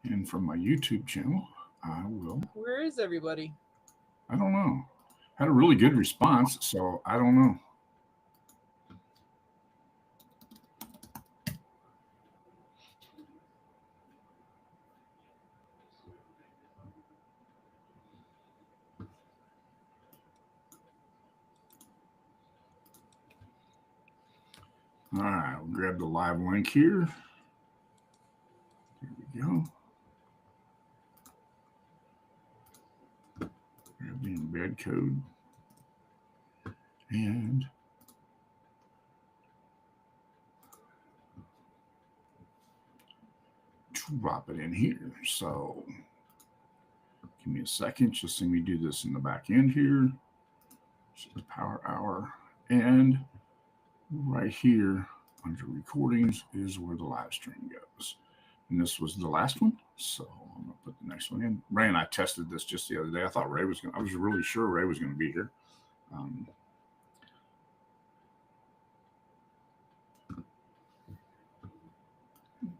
And from my YouTube channel, I will, Where is everybody? I don't know. Had a really good response, so I don't know. All right, I'll grab the live link here. There we go. Grab the embed code and drop it in here. So give me a second. Just let me do this in the back end here. This is the Power Hour. And right here under recordings is where the live stream goes. And this was the last one. So I'm going to put the next one in. Ray and I tested this just the other day. I thought Ray was going to, I was really sure Ray was going to be here.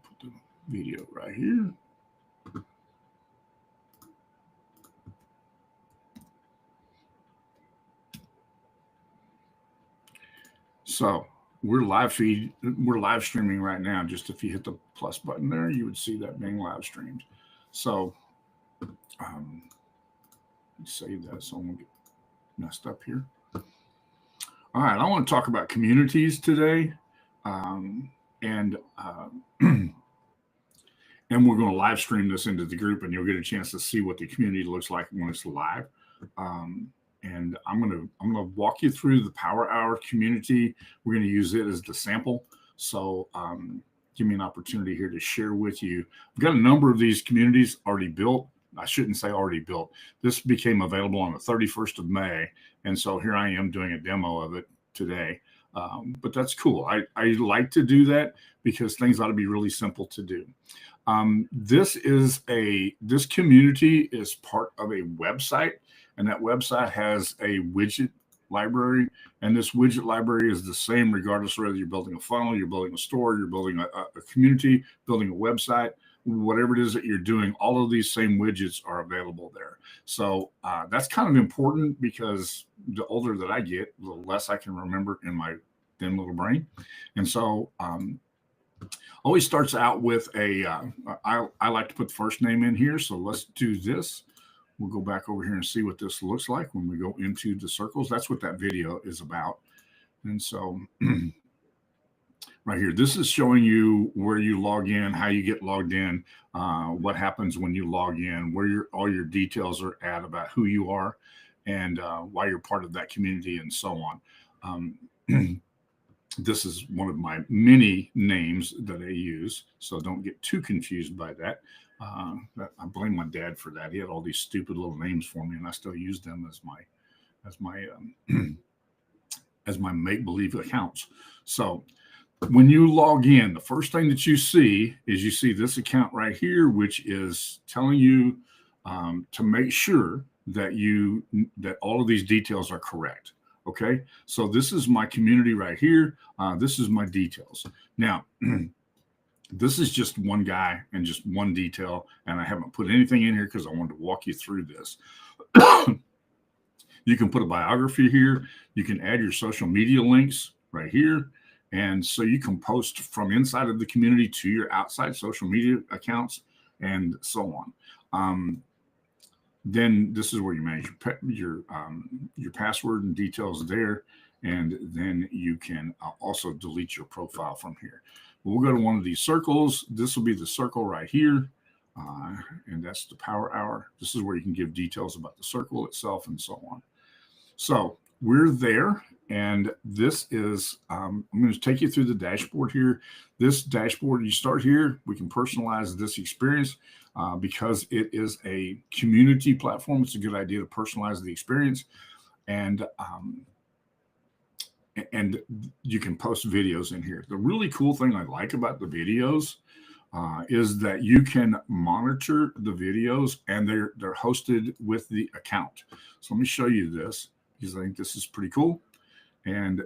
Put the video right here. So we're live streaming right now. Just if you hit the plus button there, you would see that being live streamed. So save that so I won't get messed up here. All right, I want to talk about communities today, and and we're going to live stream this into the group, and you'll get a chance to see what the community looks like when it's live. And I'm gonna walk you through the Power Hour community. We're going to use it as the sample. So give me an opportunity here to share with you. We've got a number of these communities already built. I shouldn't say already built. This became available on the 31st of May. And so here I am doing a demo of it today. But that's cool. I like to do that because things ought to be really simple to do. This community is part of a website, and that website has a widget library. And this widget library is the same regardless of whether you're building a funnel, you're building a store, you're building a community, building a website, whatever it is that you're doing, all of these same widgets are available there. So that's kind of important because the older that I get, the less I can remember in my thin little brain. And so always starts out with I like to put the first name in here. So let's do this. We'll go back over here and see what this looks like when we go into the circles. That's what that video is about. And so right here, this is showing you where you log in, how you get logged in, what happens when you log in, where all your details are at about who you are and why you're part of that community and so on. This is one of my many names that I use, so don't get too confused by that. I blame my dad for that. He had all these stupid little names for me, and I still use them as my make-believe accounts. So when you log in, the first thing that you see is you see this account right here, which is telling you to make sure that all of these details are correct. Okay, so this is my community right here. This is my details. Now, this is just one guy and just one detail, and I haven't put anything in here because I wanted to walk you through this. You can put a biography here. You can add your social media links right here. And so you can post from inside of the community to your outside social media accounts and so on. Then this is where you manage your password and details there. And then you can also delete your profile from here. We'll go to one of these circles. This will be the circle right here. And that's the Power Hour. This is where you can give details about the circle itself and so on. So we're there. And this is, I'm going to take you through the dashboard here. This dashboard, you start here. We can personalize this experience because it is a community platform. It's a good idea to personalize the experience. And you can post videos in here. The really cool thing I like about the videos is that you can monitor the videos and they're hosted with the account. So let me show you this because I think this is pretty cool. And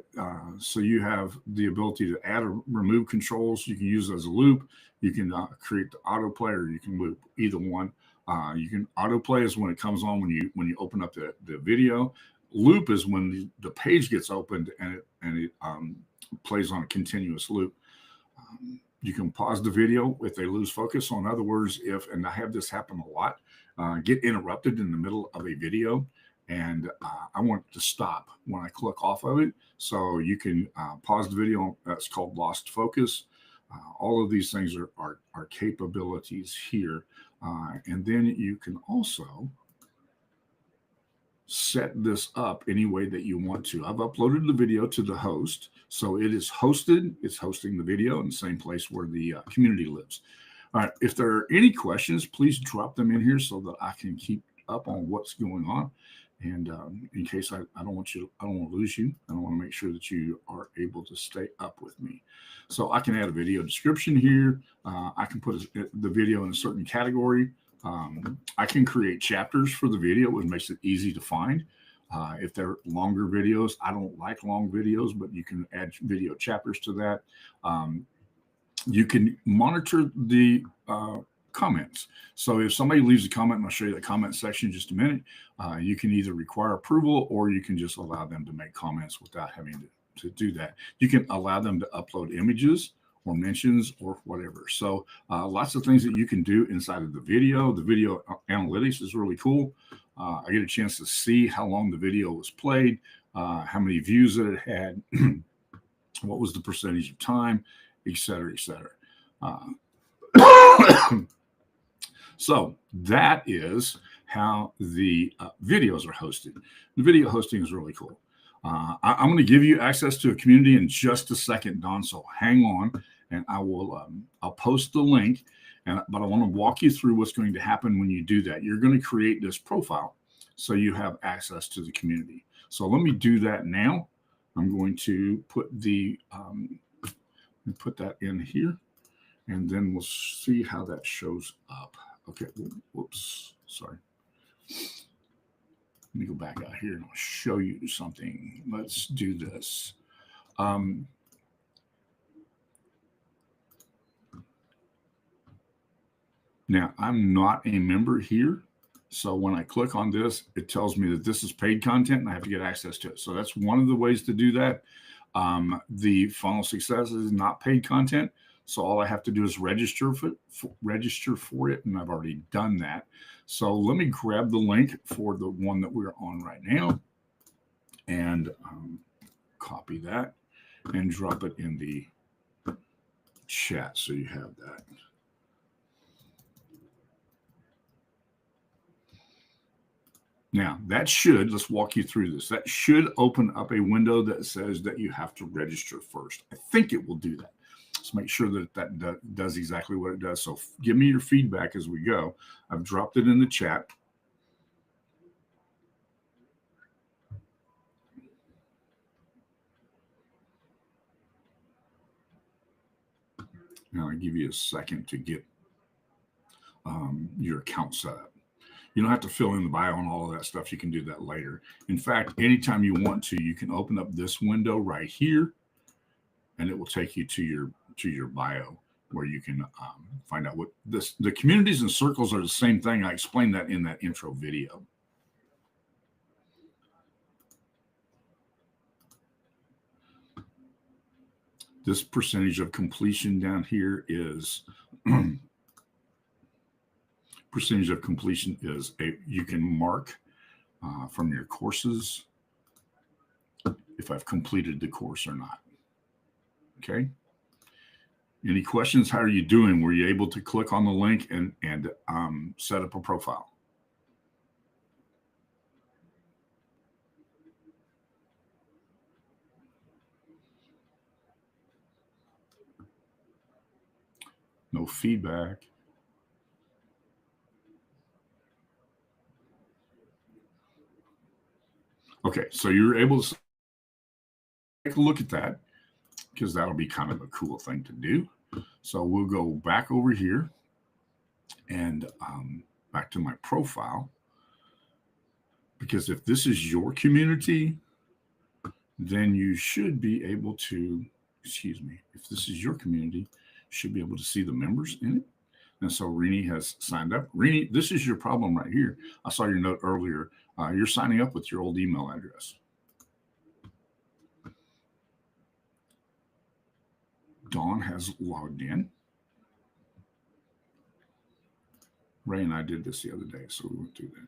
so you have the ability to add or remove controls. You can use it as a loop. You can create the autoplay, or you can loop, either one. You can autoplay is when it comes on when you open up the video. Loop is when the page gets opened and it plays on a continuous loop. You can pause the video if they lose focus. So in other words, if, and I have this happen a lot, get interrupted in the middle of a video, and I want it to stop when I click off of it. So you can pause the video. That's called lost focus. All of these things are capabilities here. And then you can also set this up any way that you want to. I've uploaded the video to the host, so it is hosted. It's hosting the video in the same place where the community lives. All right, if there are any questions, please drop them in here so that I can keep up on what's going on. And in case I don't want to lose you. I want to make sure that you are able to stay up with me. So I can add a video description here. I can put the video in a certain category. I can create chapters for the video, which makes it easy to find. If they're longer videos, I don't like long videos, but you can add video chapters to that. You can monitor the comments. So if somebody leaves a comment, and I'll show you the comment section in just a minute, you can either require approval or you can just allow them to make comments without having to do that. You can allow them to upload images or mentions or whatever. So lots of things that you can do inside of the video. The video analytics is really cool. I get a chance to see how long the video was played, how many views that it had, what was the percentage of time, et cetera, et cetera. So that is how the videos are hosted. The video hosting is really cool. I'm going to give you access to a community in just a second, Don. So hang on, and I will. I'll post the link, but I want to walk you through what's going to happen when you do that. You're going to create this profile, so you have access to the community. So let me do that now. I'm going to put the put that in here, and then we'll see how that shows up. Okay. Whoops. Sorry. Let me go back out here and I'll show you something. Let's do this. Now, I'm not a member here. So when I click on this, it tells me that this is paid content and I have to get access to it. So that's one of the ways to do that. The Funnel Success is not paid content. So all I have to do is register for it, and I've already done that. So let me grab the link for the one that we're on right now and copy that and drop it in the chat so you have that. Now, that should, let's walk you through this. That should open up a window that says that you have to register first. I think it will do that. Let's make sure that that does exactly what it does. So give me your feedback as we go. I've dropped it in the chat. Now, I'll give you a second to get your account set up. You don't have to fill in the bio and all of that stuff. You can do that later. In fact, anytime you want to, you can open up this window right here, and it will take you to your bio, where you can find out what the communities and circles are the same thing. I explained that in that intro video. This percentage of completion down here is percentage of completion is you can mark from your courses if I've completed the course or not. Okay. Any questions? How are you doing? Were you able to click on the link and set up a profile? No feedback. Okay, so you're able to take a look at that, because that'll be kind of a cool thing to do. So we'll go back over here and back to my profile, because if this is your community, then you should be able to, excuse me, if this is your community, you should be able to see the members in it. And so Rini has signed up. Rini, this is your problem right here. I saw your note earlier. You're signing up with your old email address. Dawn has logged in. Ray and I did this the other day, so we went through that.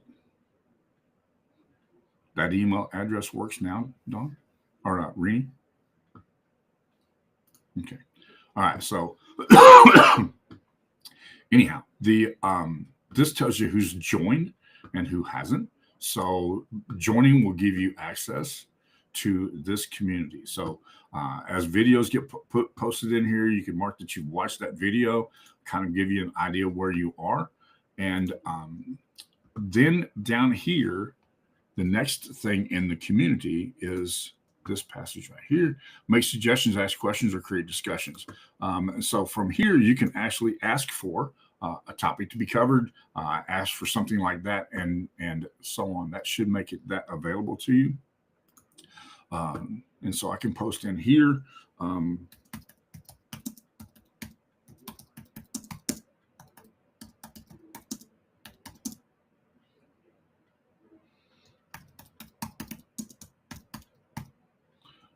That email address works now, Dawn? Or Rini? Okay. All right. So anyhow, this tells you who's joined and who hasn't. So joining will give you access to this community. So as videos get posted in here, you can mark that you've watched that video, kind of give you an idea where you are. And then down here, the next thing in the community is this passage right here. Make suggestions, ask questions, or create discussions. So from here, you can actually ask for a topic to be covered, ask for something like that, and so on. That should make it that available to you. And so I can post in here.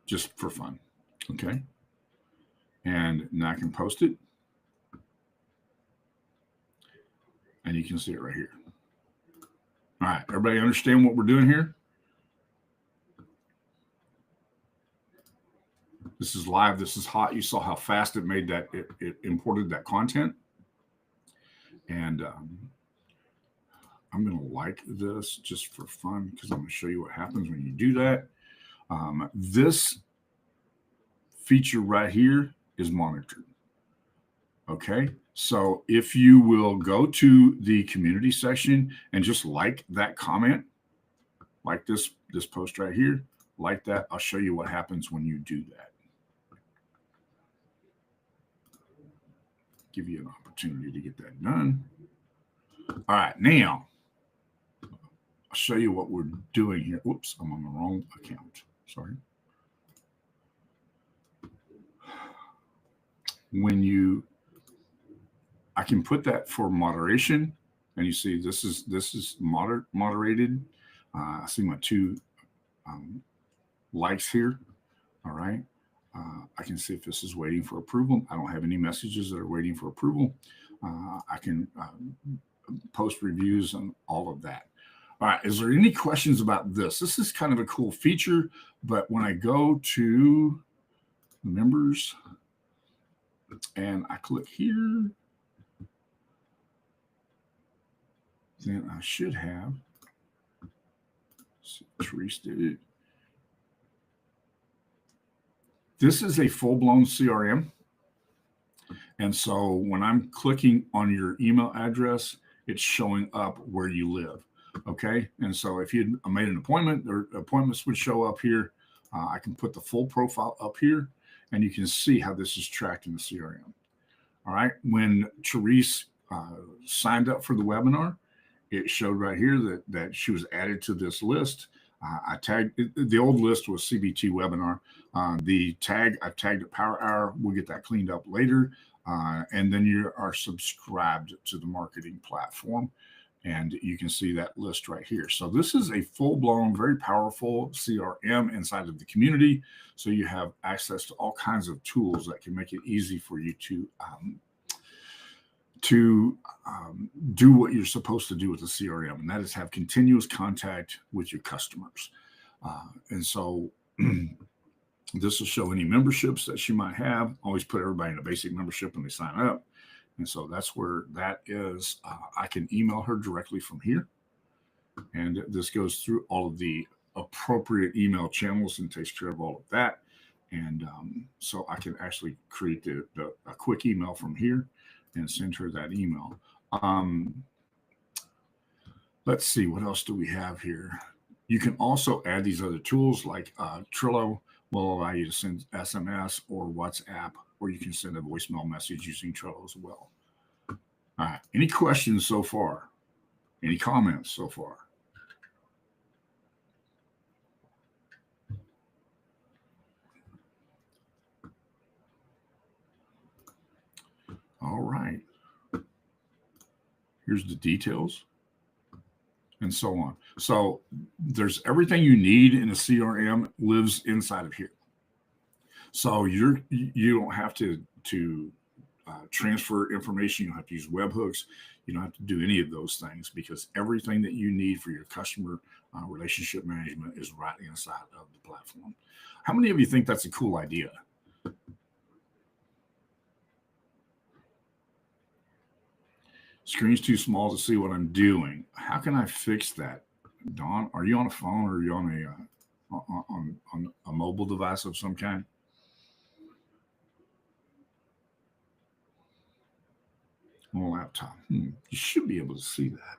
Just for fun. Okay. And now I can post it. And you can see it right here. All right. Everybody understand what we're doing here? This is live. This is hot. You saw how fast it made that, it imported that content. And I'm going to like this just for fun because I'm going to show you what happens when you do that. This feature right here is monitored. Okay, so if you will go to the community section and just like that comment, like this post right here, like that, I'll show you what happens when you do that. Give you an opportunity to get that done. All right, now I'll show you what we're doing here. Oops, I'm on the wrong account. Sorry. I can put that for moderation, and you see this is moderated. I see my two likes here. All right. I can see if this is waiting for approval. I don't have any messages that are waiting for approval. I can post reviews and all of that. All right. Is there any questions about this? This is kind of a cool feature, but when I go to members and I click here, then I should have. Therese did it. This is a full-blown CRM. And so when I'm clicking on your email address, it's showing up where you live. Okay. And so if you made an appointment, or appointments would show up here. I can put the full profile up here, and you can see how this is tracked in the CRM. All right. When Therese signed up for the webinar, it showed right here that she was added to this list. I tagged the old list was CBT webinar. The tag I tagged it Power Hour. We'll get that cleaned up later. And then you are subscribed to the marketing platform, and you can see that list right here. So this is a full-blown, very powerful CRM inside of the community. So you have access to all kinds of tools that can make it easy for you to do what you're supposed to do with the CRM, and that is have continuous contact with your customers. And so this will show any memberships that you might have. Always put everybody in a basic membership when they sign up. And so that's where that is. I can email her directly from here. And this goes through all of the appropriate email channels and takes care of all of that. And so I can actually create a quick email from here and send her that email. Let's see, what else do we have here? You can also add these other tools like Trello will allow you to send SMS or WhatsApp, or you can send a voicemail message using Trello as well. All right, any questions so far? Any comments so far? All right. Here's the details and so on. So there's everything you need in a CRM lives inside of here. So you don't have to transfer information. You don't have to use webhooks. You don't have to do any of those things because everything that you need for your customer relationship management is right inside of the platform. How many of you think that's a cool idea? Screen's too small to see what I'm doing. How can I fix that? Dawn, are you on a phone or are you on a mobile device of some kind? On a laptop. You should be able to see that.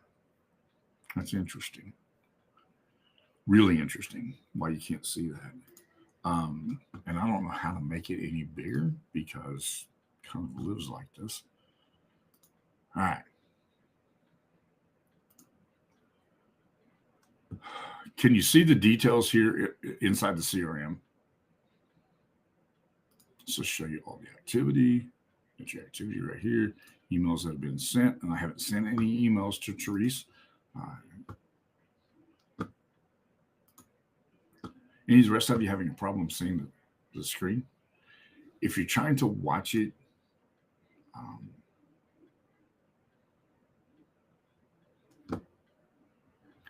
That's interesting. Really interesting why you can't see that. And I don't know how to make it any bigger because it kind of lives like this. All right. Can you see the details here inside the CRM? So show you all the activity. Get your activity right here. Emails that have been sent, and I haven't sent any emails to Therese. Any of the rest of you having a problem seeing the screen? If you're trying to watch it,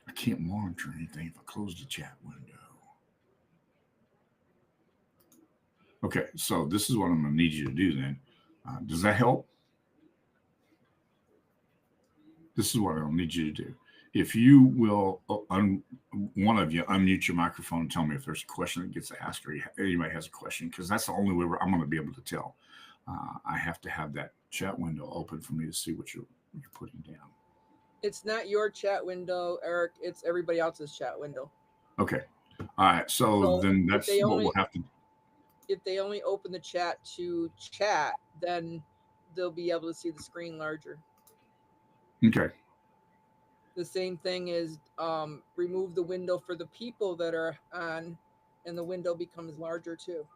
I can't monitor anything if I close the chat window. Okay, so this is what I'm going to need you to do then. Does that help? This is what I'll need you to do. If you will, one of you unmute your microphone and tell me if there's a question that gets asked or anybody has a question, because that's the only way I'm going to be able to tell. I have to have that chat window open for me to see what you're putting down. It's not your chat window, Eric. It's everybody else's chat window. Okay. All right. So then that's what we'll have to do. If they only open the chat to chat, then they'll be able to see the screen larger. Okay. The same thing is remove the window for the people that are on, and the window becomes larger too.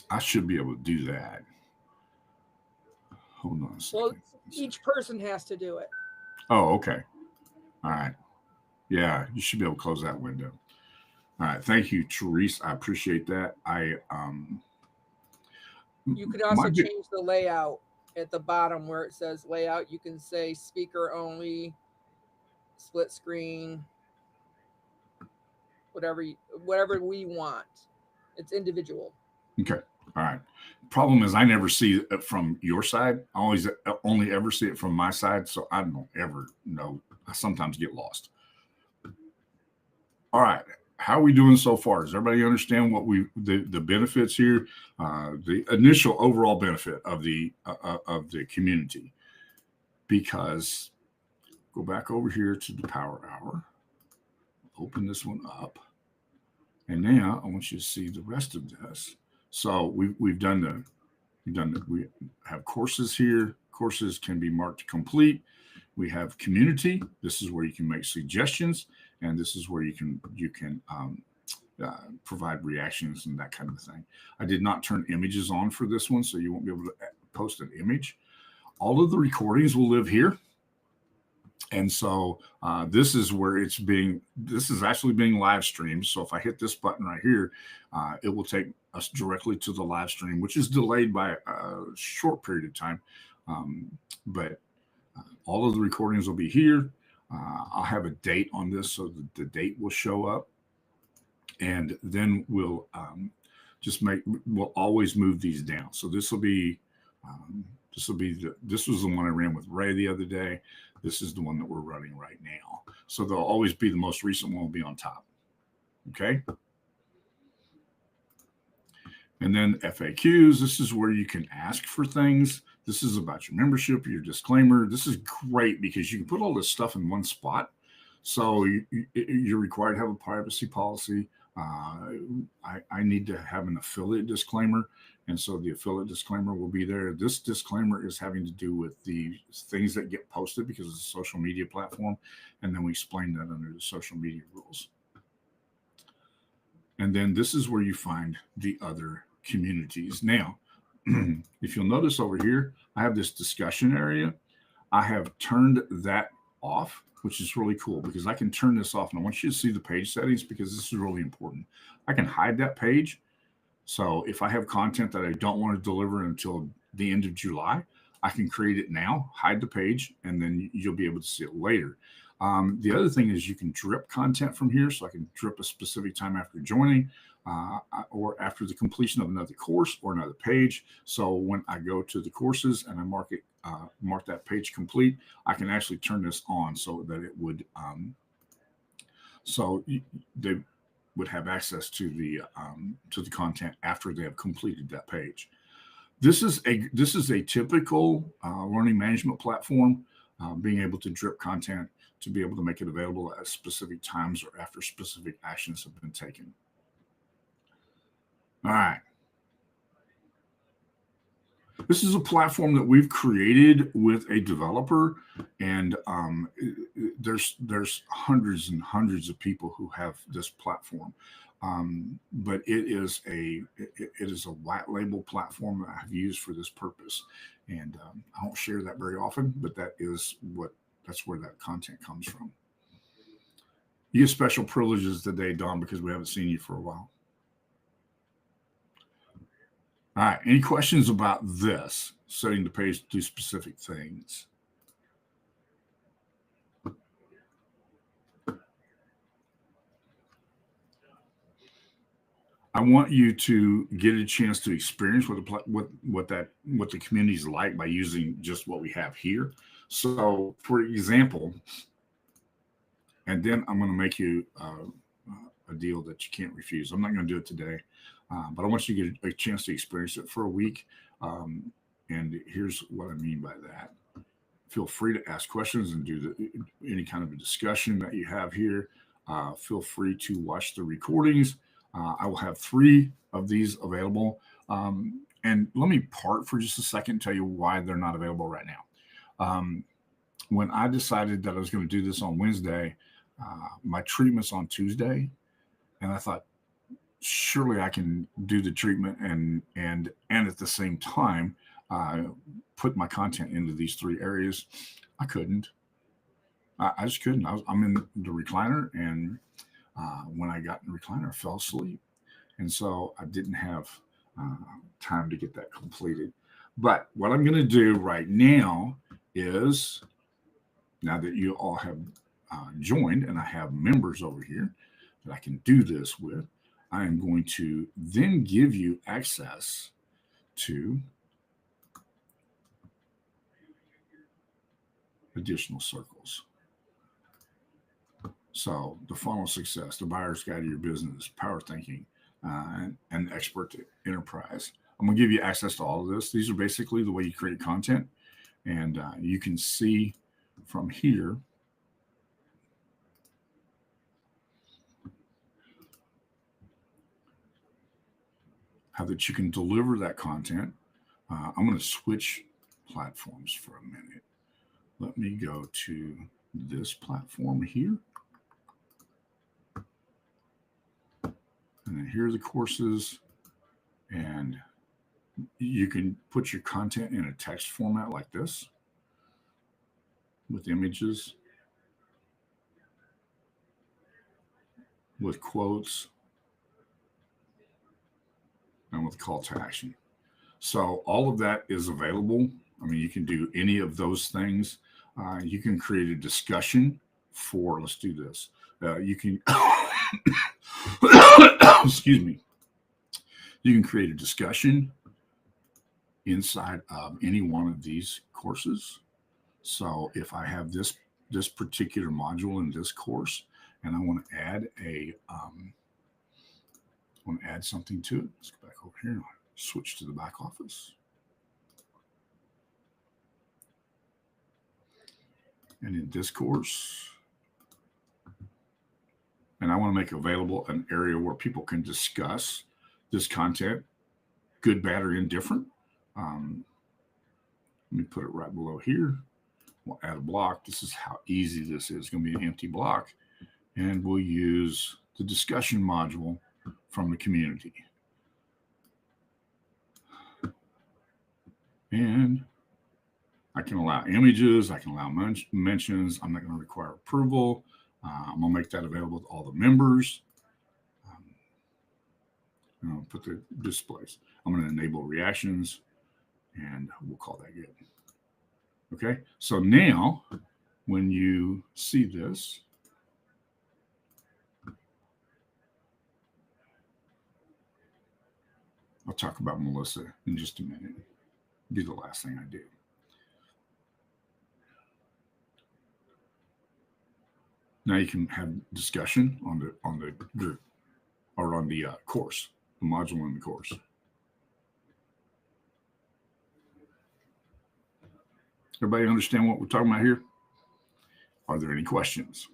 I should be able to do that. Hold on a second. Well, each person has to do it. Oh, okay. All right. Yeah, you should be able to close that window. All right. Thank you, Therese. I appreciate that. You could also change the layout at the bottom where it says layout. You can say speaker only, split screen, whatever we want. It's individual. Okay. All right. Problem is I never see it from your side. I always only ever see it from my side. So I don't ever know. I sometimes get lost. All right. How are we doing so far? Does everybody understand what the benefits here? The initial overall benefit of the community. Because go back over here to the Power Hour. Open this one up. And now I want you to see the rest of this. So we have courses here. Courses can be marked complete. We have community. This is where you can make suggestions, and this is where you can provide reactions and that kind of thing. I did not turn images on for this one, so you won't be able to post an image. All of the recordings will live here. And so this is where this is actually being live streamed. So if I hit this button right here, it will take us directly to the live stream, which is delayed by a short period of time. But all of the recordings will be here. I'll have a date on this, so the date will show up. And then we'll we'll always move these down. So this will be, this was the one I ran with Ray the other day. This is the one that we're running right now. So they'll always be the most recent one will be on top. Okay. And then FAQs, this is where you can ask for things. This is about your membership, your disclaimer. This is great because you can put all this stuff in one spot. So you're required to have a privacy policy. I need to have an affiliate disclaimer. And so the affiliate disclaimer will be there. This disclaimer is having to do with the things that get posted because it's a social media platform. And then we explain that under the social media rules. And then this is where you find the other communities. Now, if you'll notice over here, I have this discussion area. I have turned that off, which is really cool because I can turn this off. And I want you to see the page settings because this is really important. I can hide that page. So if I have content that I don't want to deliver until the end of July, I can create it now, hide the page, and then you'll be able to see it later. The other thing is you can drip content from here. So I can drip a specific time after joining or after the completion of another course or another page. So when I go to the courses and I mark that page complete, I can actually turn this on so that it would, they would have access to the content after they have completed that page. This is a typical learning management platform, being able to drip content to be able to make it available at specific times or after specific actions have been taken. All right. This is a platform that we've created with a developer, and there's hundreds and hundreds of people who have this platform. But it is a white label platform that I've used for this purpose, and I don't share that very often, but that's where that content comes from. You get special privileges today, Don, because we haven't seen you for a while. All right. Any questions about this? Setting the page to do specific things. I want you to get a chance to experience what the community is like by using just what we have here. So, for example, and then I'm going to make you a deal that you can't refuse. I'm not going to do it today. But I want you to get a chance to experience it for a week. And here's what I mean by that. Feel free to ask questions and do any kind of a discussion that you have here. Feel free to watch the recordings. I will have 3 of these available. And let me part for just a second and tell you why they're not available right now. When I decided that I was going to do this on Wednesday, my treatment's on Tuesday. And I thought, surely I can do the treatment and at the same time put my content into these 3 areas. I couldn't. I just couldn't. I'm in the recliner, and when I got in the recliner, I fell asleep, and so I didn't have time to get that completed. But what I'm going to do right now is, now that you all have joined and I have members over here that I can do this with, I am going to then give you access to additional circles. So the funnel success, the buyer's guide to your business, power thinking, and expert enterprise. I'm going to give you access to all of this. These are basically the way you create content. And you can see from here how that you can deliver that content. I'm going to switch platforms for a minute. Let me go to this platform here. And then here are the courses. And you can put your content in a text format like this with images, with quotes, and with call to action. So all of that is available. I mean, you can do any of those things. You can create a discussion for, let's do this. You can, excuse me. You can create a discussion inside of any one of these courses. So if I have this particular module in this course, and I want to add something to it. Let's go back over here and switch to the back office. And in this course, and I want to make available an area where people can discuss this content, good, bad, or indifferent. Let me put it right below here. We'll add a block. This is how easy this is. It's going to be an empty block. And we'll use the discussion module from the community. And I can allow images. I can allow mentions. I'm not going to require approval. I'm going to make that available to all the members. I'll put the displays. I'm going to enable reactions, and we'll call that good. Okay, so now when you see this, I'll talk about Melissa in just a minute. It'll be the last thing I do. Now you can have discussion on the group or on the course, the module in the course. Everybody understand what we're talking about here? Are there any questions?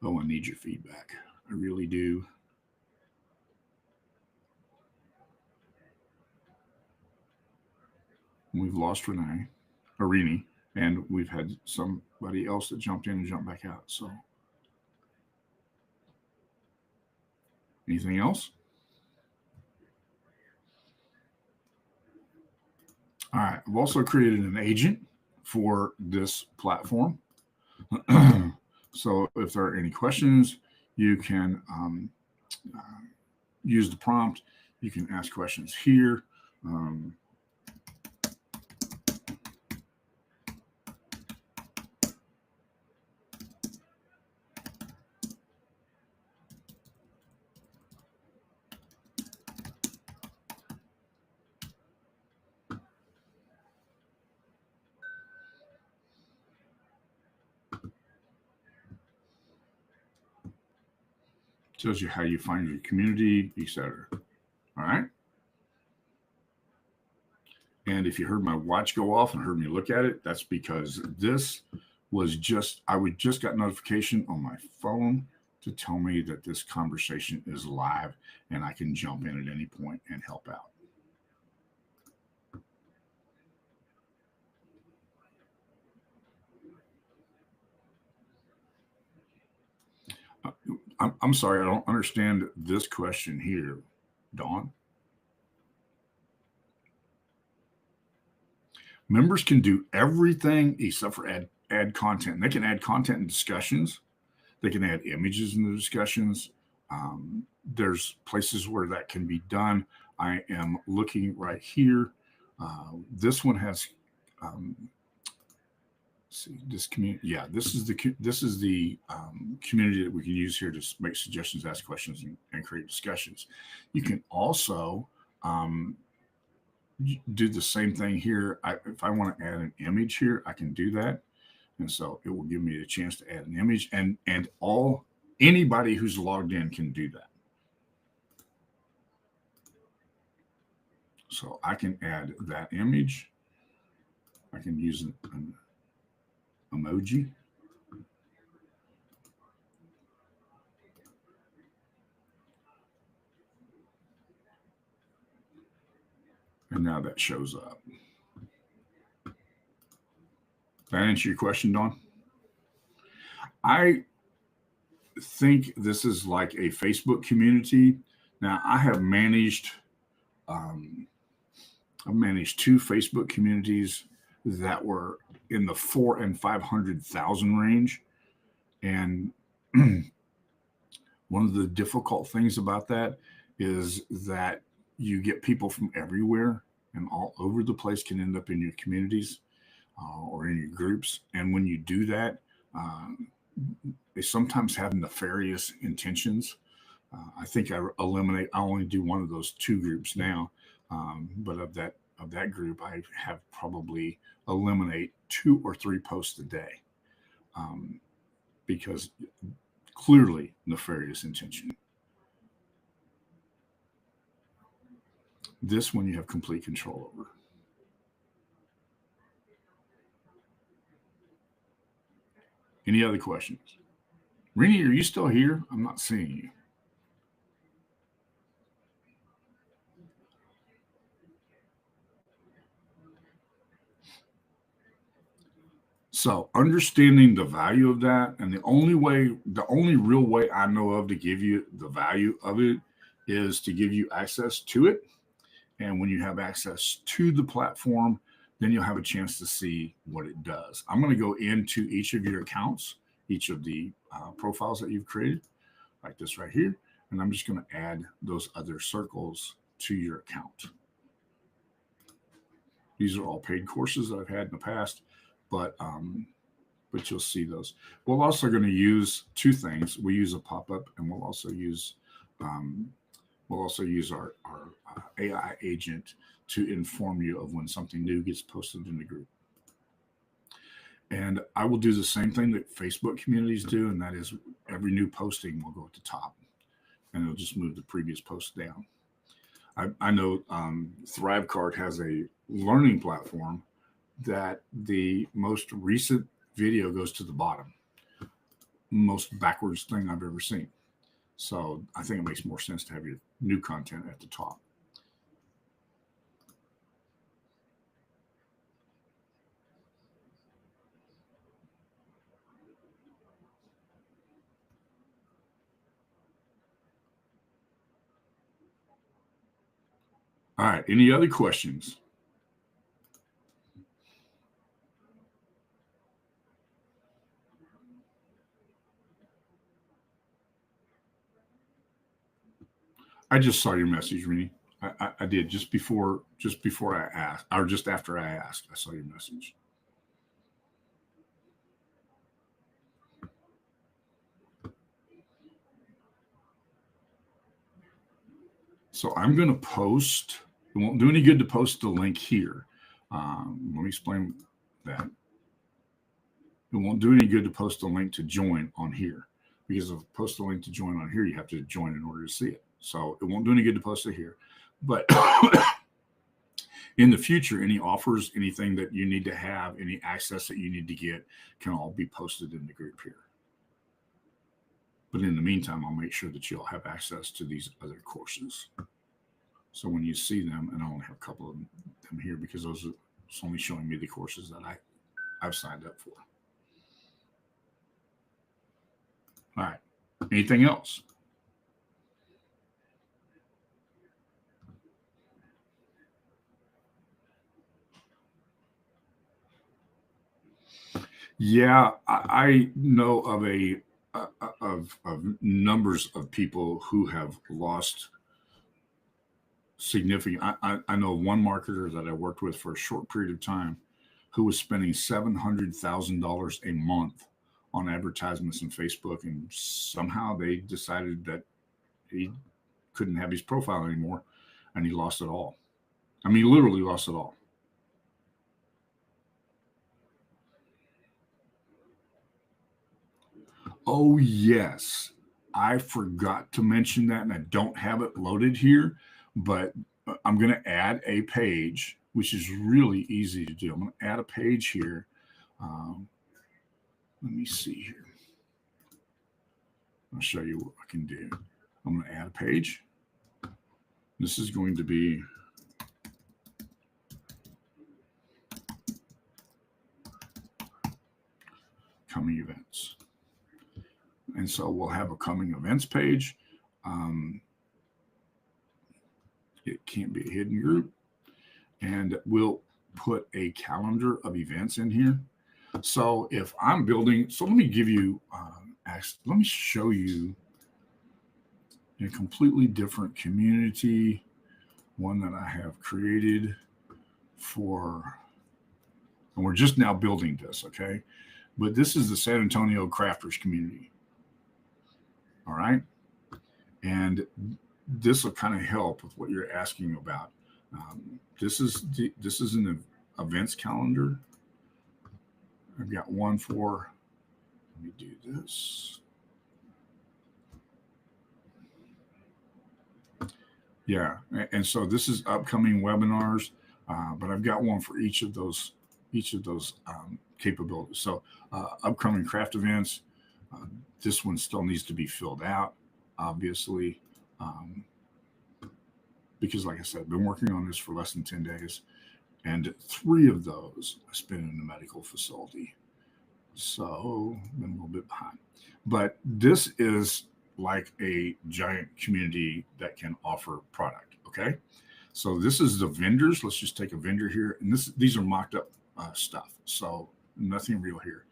Oh, I need your feedback. I really do. We've lost Rini, and we've had somebody else that jumped in and jumped back out. So, anything else? All right. I've also created an agent for this platform. So if there are any questions, you can use the prompt. You can ask questions here. Tells you how you find your community, etc. All right. And if you heard my watch go off and heard me look at it, that's because this was just got notification on my phone to tell me that this conversation is live and I can jump in at any point and help out. I'm sorry, I don't understand this question here, Dawn. Members can do everything except for add content. They can add content in discussions. They can add images in the discussions. There's places where that can be done. I am looking right here. This one has see this community. Yeah, this is the community that we can use here to make suggestions, ask questions, and create discussions. You can also do the same thing here. If I want to add an image here, I can do that, and so it will give me a chance to add an image, and anybody who's logged in can do that. So I can add that image. I can use an emoji. And now that shows up. That answer your question, Dawn? I think this is like a Facebook community. Now I have managed I've managed 2 Facebook communities that were in the 400,000 and 500,000 range. And one of the difficult things about that is that you get people from everywhere and all over the place can end up in your communities or in your groups. And when you do that, they sometimes have nefarious intentions. I think I only do one of those 2 groups now. But of that group, I have probably eliminate 2 or 3 posts a day because clearly nefarious intention. This one you have complete control over. Any other questions? Rini, are you still here? I'm not seeing you. So understanding the value of that, and the only real way I know of to give you the value of it is to give you access to it. And when you have access to the platform, then you'll have a chance to see what it does. I'm going to go into each of your accounts, each of the profiles that you've created, like this right here. And I'm just going to add those other circles to your account. These are all paid courses that I've had in the past, but you'll see those. We're also going to use two things. We use a pop-up, and we'll also use our AI agent to inform you of when something new gets posted in the group. And I will do the same thing that Facebook communities do, and that is every new posting will go at the top, and it'll just move the previous post down. I know ThriveCart has a learning platform that the most recent video goes to the bottom. Most backwards thing I've ever seen. So I think it makes more sense to have your new content at the top. All right, any other questions? I just saw your message, Renee. I did just before I asked, or just after I asked, I saw your message. So I'm going to post. It won't do any good to post the link here. Let me explain that. It won't do any good to post a link to join on here, because if I post a link to join on here, you have to join in order to see it. So it won't do any good to post it here. But in the future, any offers, anything that you need to have, any access that you need to get can all be posted in the group here. But in the meantime, I'll make sure that you'll have access to these other courses. So when you see them, and I only have a couple of them here because it's only showing me the courses that I've signed up for. All right. Anything else? Yeah, I know of of numbers of people who have lost significant. I know one marketer that I worked with for a short period of time who was spending $700,000 a month on advertisements in Facebook, and somehow they decided that he couldn't have his profile anymore, and he lost it all. I mean, literally lost it all. Oh, yes. I forgot to mention that, and I don't have it loaded here, but I'm going to add a page, which is really easy to do. I'm going to add a page here. Let me see here. I'll show you what I can do. I'm going to add a page. This is going to be coming events. And so we'll have a coming events page. It can't be a hidden group. And we'll put a calendar of events in here. So if I'm building, so let me give you, let me show you a completely different community, one that I have created for, and we're just now building this, okay? But this is the San Antonio Crafters community. All right. And this will kind of help with what you're asking about. This is an events calendar. I've got one for, let me do this. Yeah, and so this is upcoming webinars, but I've got one for each of those capabilities. So upcoming craft events, this one still needs to be filled out, obviously, because like I said, I've been working on this for less than 10 days, and 3 of those I spent in a medical facility. So been a little bit behind, but this is like a giant community that can offer product. Okay, so this is the vendors. Let's just take a vendor here, and these are mocked up stuff, so nothing real here.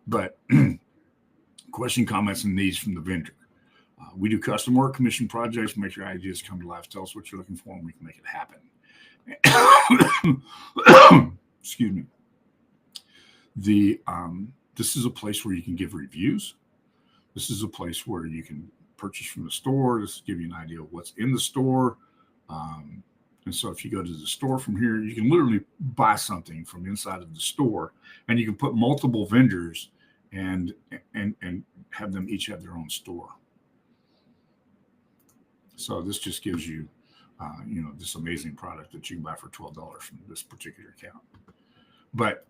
But question, comments, and needs from the vendor. We do custom work, commission projects, make your ideas come to life. Tell us what you're looking for, and we can make it happen. Excuse me. This is a place where you can give reviews. This is a place where you can purchase from the store. This will give you an idea of what's in the store. And so if you go to the store from here, you can literally buy something from inside of the store, and you can put multiple vendors and have them each have their own store. So this just gives you, this amazing product that you can buy for $12 from this particular account. But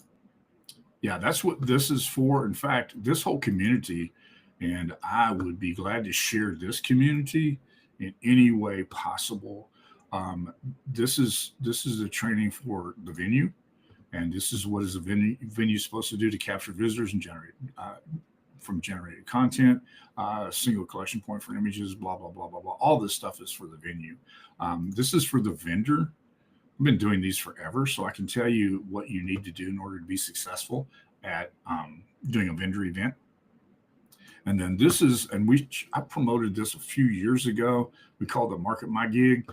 yeah, that's what this is for. In fact, this whole community, and I would be glad to share this community in any way possible. This is a training for the venue, and this is what is a venue supposed to do to capture visitors and generate from generated content, single collection point for images, blah, blah, blah, blah, blah. All this stuff is for the venue. This is for the vendor. I've been doing these forever, so I can tell you what you need to do in order to be successful at doing a vendor event. And then this is, and I promoted this a few years ago. We called it Market My Gig.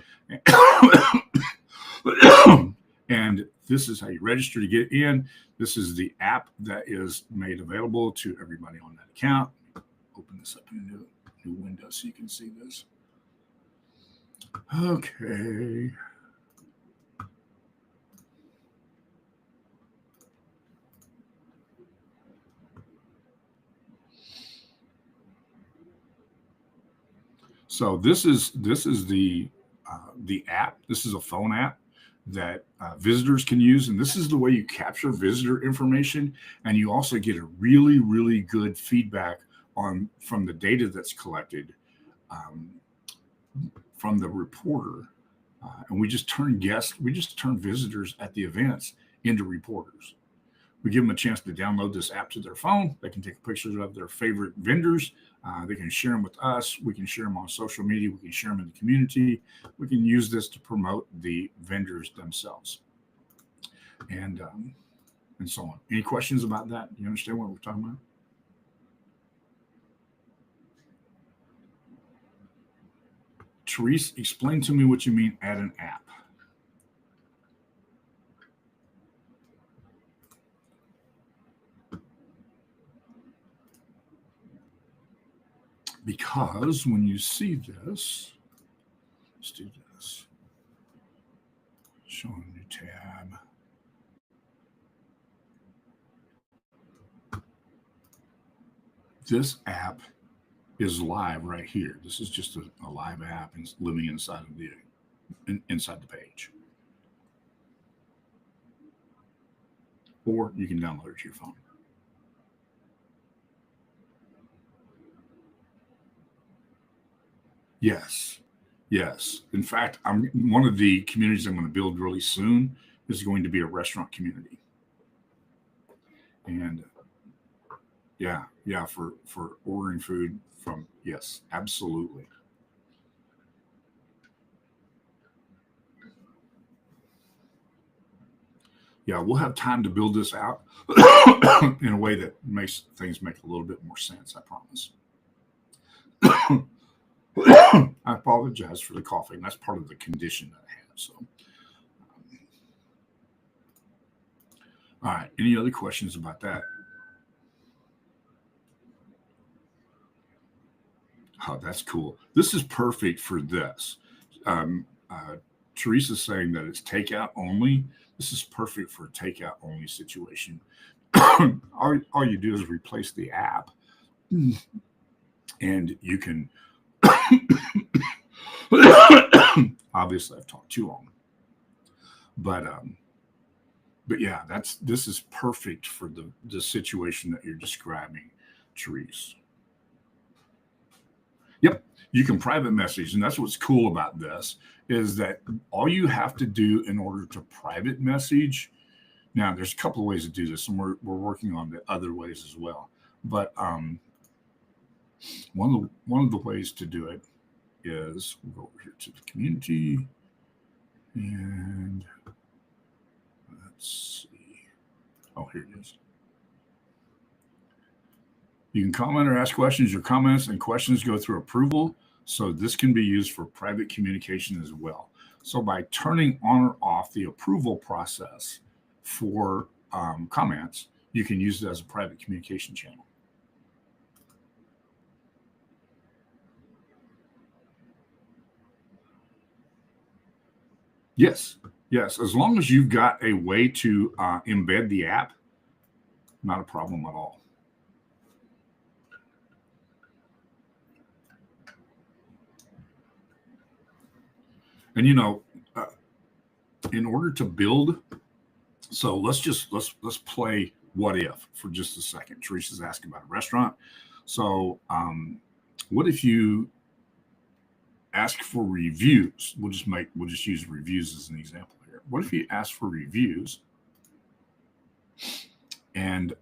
And this is how you register to get in. This is the app that is made available to everybody on that account. Open this up in a new window so you can see this. Okay. So this is the app. This is a phone app that visitors can use, and this is the way you capture visitor information, and you also get a really, really good feedback from the data that's collected from the reporter, and we just turn visitors at the events into reporters. We give them a chance to download this app to their phone. They can take pictures of their favorite vendors. They can share them with us. We can share them on social media. We can share them in the community. We can use this to promote the vendors themselves, and so on. Any questions about that? You understand what we're talking about? Therese, explain to me what you mean add an app. Because when you see this, let's do this. Show a new tab. This app is live right here. This is just a live app and living inside of inside the page. Or you can download it to your phone. Yes. In fact, one of the communities I'm going to build really soon is going to be a restaurant community. And for ordering food from, yes, absolutely. Yeah, we'll have time to build this out in a way that makes things make a little bit more sense, I promise. I apologize for the coughing. That's part of the condition that I have. So, all right. Any other questions about that? Oh, that's cool. This is perfect for this. Teresa's saying that it's takeout only. This is perfect for a takeout only situation. All you do is replace the app, and you can. Obviously, I've talked too long, but yeah, this is perfect for the situation that you're describing, Therese. Yep, you can private message, and that's what's cool about this is that all you have to do in order to private message Now, there's a couple of ways to do this, and we're working on the other ways as well. But one of the ways to do it is we'll go over here to the community, and let's see. Oh, here it is. You can comment or ask questions. Your comments and questions go through approval, so this can be used for private communication as well. So by turning on or off the approval process for comments, you can use it as a private communication channel. Yes, as long as you've got a way to embed the app, not a problem at all. And in order to build, so let's play what if for just a second. Teresa's asking about a restaurant. So what if you ask for reviews? We'll just use reviews as an example here. What if you ask for reviews and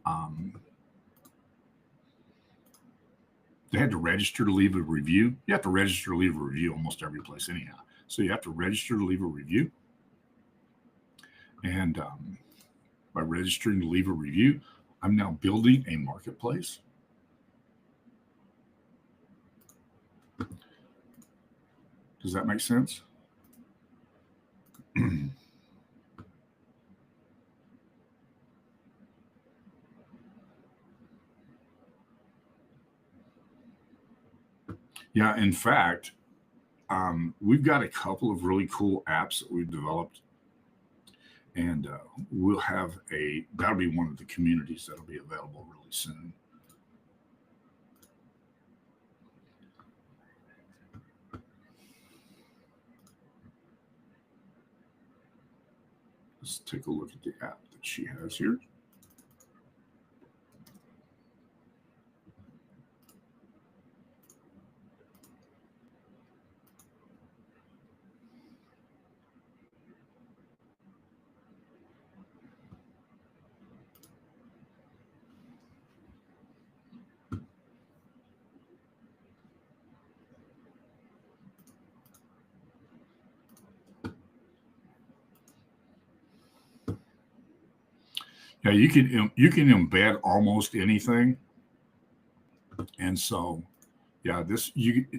they had to register to leave a review? You have to register to leave a review almost every place anyhow. So you have to register to leave a review. And by registering to leave a review, I'm now building a marketplace. Does that make sense? Yeah, in fact, we've got a couple of really cool apps that we've developed, and we'll have that'll be one of the communities that'll be available really soon. Let's take a look at the app that she has here. Yeah, you can embed almost anything, and so yeah,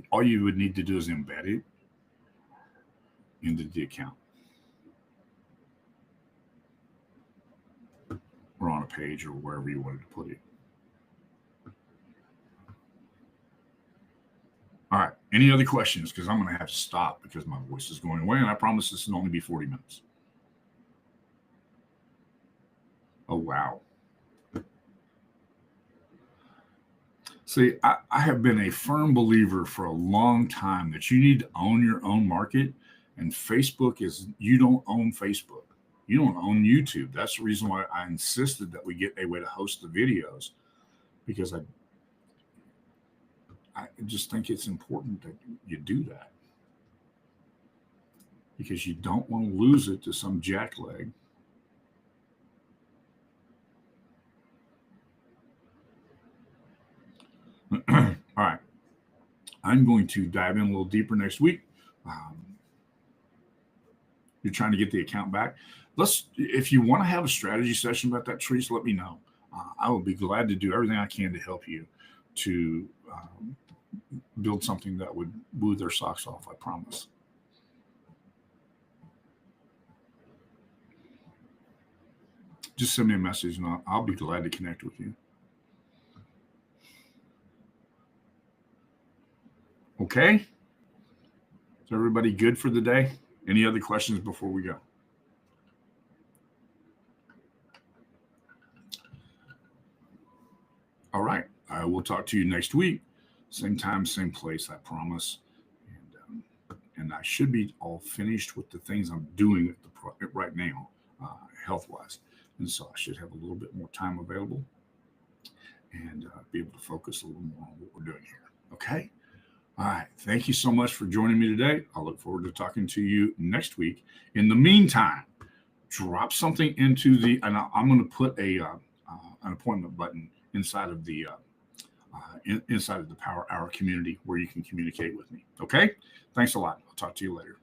all you would need to do is embed it into the account or on a page or wherever you wanted to put it. All right, any other questions? Because I'm going to have to stop because my voice is going away, and I promise this will only be 40 minutes. Oh, wow. See, I have been a firm believer for a long time that you need to own your own market, and Facebook you don't own Facebook. You don't own YouTube. That's the reason why I insisted that we get a way to host the videos, because I just think it's important that you do that, because you don't want to lose it to some jackleg. All right. I'm going to dive in a little deeper next week. You're trying to get the account back. If you want to have a strategy session about that, Teresa, let me know. I will be glad to do everything I can to help you to build something that would woo their socks off, I promise. Just send me a message and I'll be glad to connect with you. Okay. Is everybody good for the day? Any other questions before we go? All right. I will talk to you next week. Same time, same place, I promise. And I should be all finished with the things I'm doing right now, health-wise. And so I should have a little bit more time available and be able to focus a little more on what we're doing here. Okay? All right. Thank you so much for joining me today. I look forward to talking to you next week. In the meantime, drop something into the, and I'm going to put an appointment button inside of the inside of the Power Hour community where you can communicate with me. Okay. Thanks a lot. I'll talk to you later.